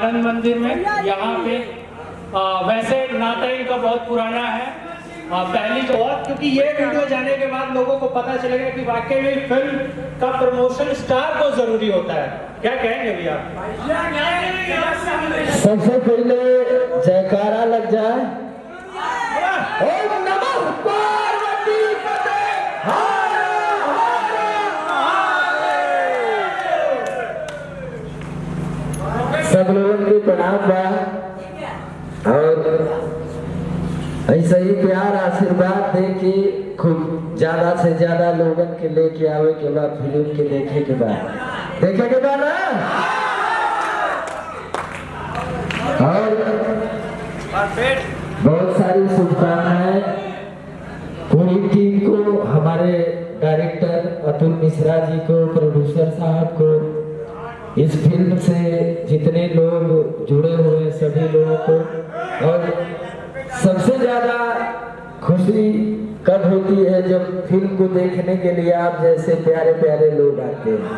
आनंद मंदिर में। यहाँ पे वैसे नाता इनका बहुत पुराना है, पहली जो बहुत, क्योंकि ये वीडियो जाने के बाद लोगों को पता चलेगा कि वाकई में फिल्म का प्रमोशन स्टार को जरूरी होता है। क्या कहेंगे भैया? सबसे पहले जयकारा लग जाए। ओम नमः पार्वती पते हर हर। सब लोगों की प्रणाम बा और ऐसा ही प्यार आशीर्वाद दे के खूब ज्यादा से ज्यादा लोगन के लेके आवे के बाद फिल्म के देखे के बाद ना और बहुत सारी शुभकामनाएं पूरी टीम को, हमारे डायरेक्टर अतुल मिश्रा जी को, प्रोड्यूसर साहब को, इस फिल्म से जितने लोग जुड़े हुए सभी लोगों को। और सबसे ज्यादा खुशी कब होती है जब फिल्म को देखने के लिए आप जैसे प्यारे प्यारे लोग आते हैं।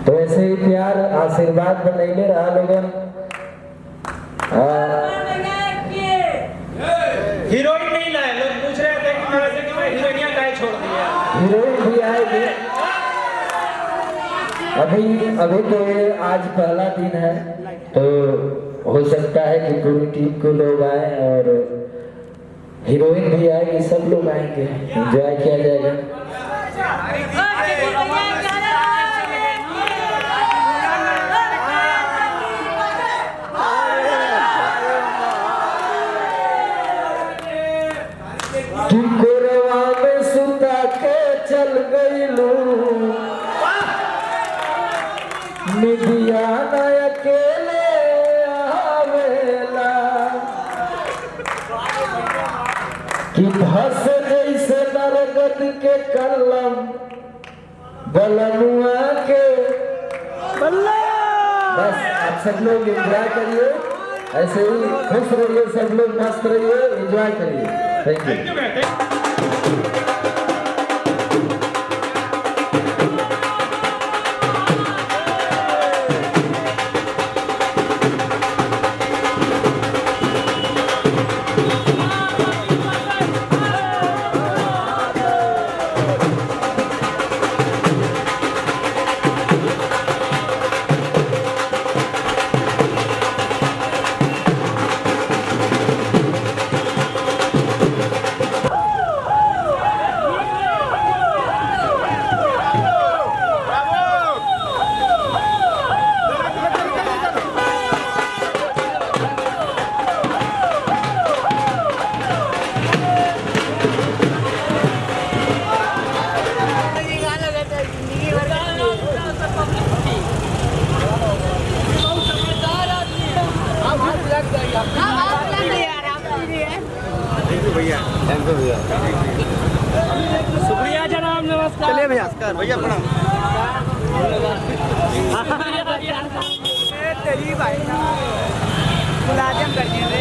तो ऐसे ही प्यार आशीर्वाद बनैले रहा लोगन। हीरोइन नहीं लाए, लोग पूछ रहे थे कि मेरे से कि मैं हीरोइनिया काहे छोड़ दिया। हीरोइन भी आएगी अभी तो आज पहला दिन है, तो हो सकता है कि पूरी टीम को लोग आए और हीरोइन भी आएगी, सब लोग आएंगे, एंजॉय किया जाएगा। कि कोरवा में सुता के चल गई लू निदिया न अकेले आवेला कि धस जैसे नरगद के कलम बलनुआ के। बस आप सब लोग एंजॉय करिए, ऐसे ही खुश रहिए, सब लोग मस्त रहिए, एंजॉय करिए। Thank you. भैया थैंक यू भैया, शुक्रिया जनाब, नमस्कार। चलिए भैया भैया प्रणाम। तेरी भाई मुलाजिम कर दिया।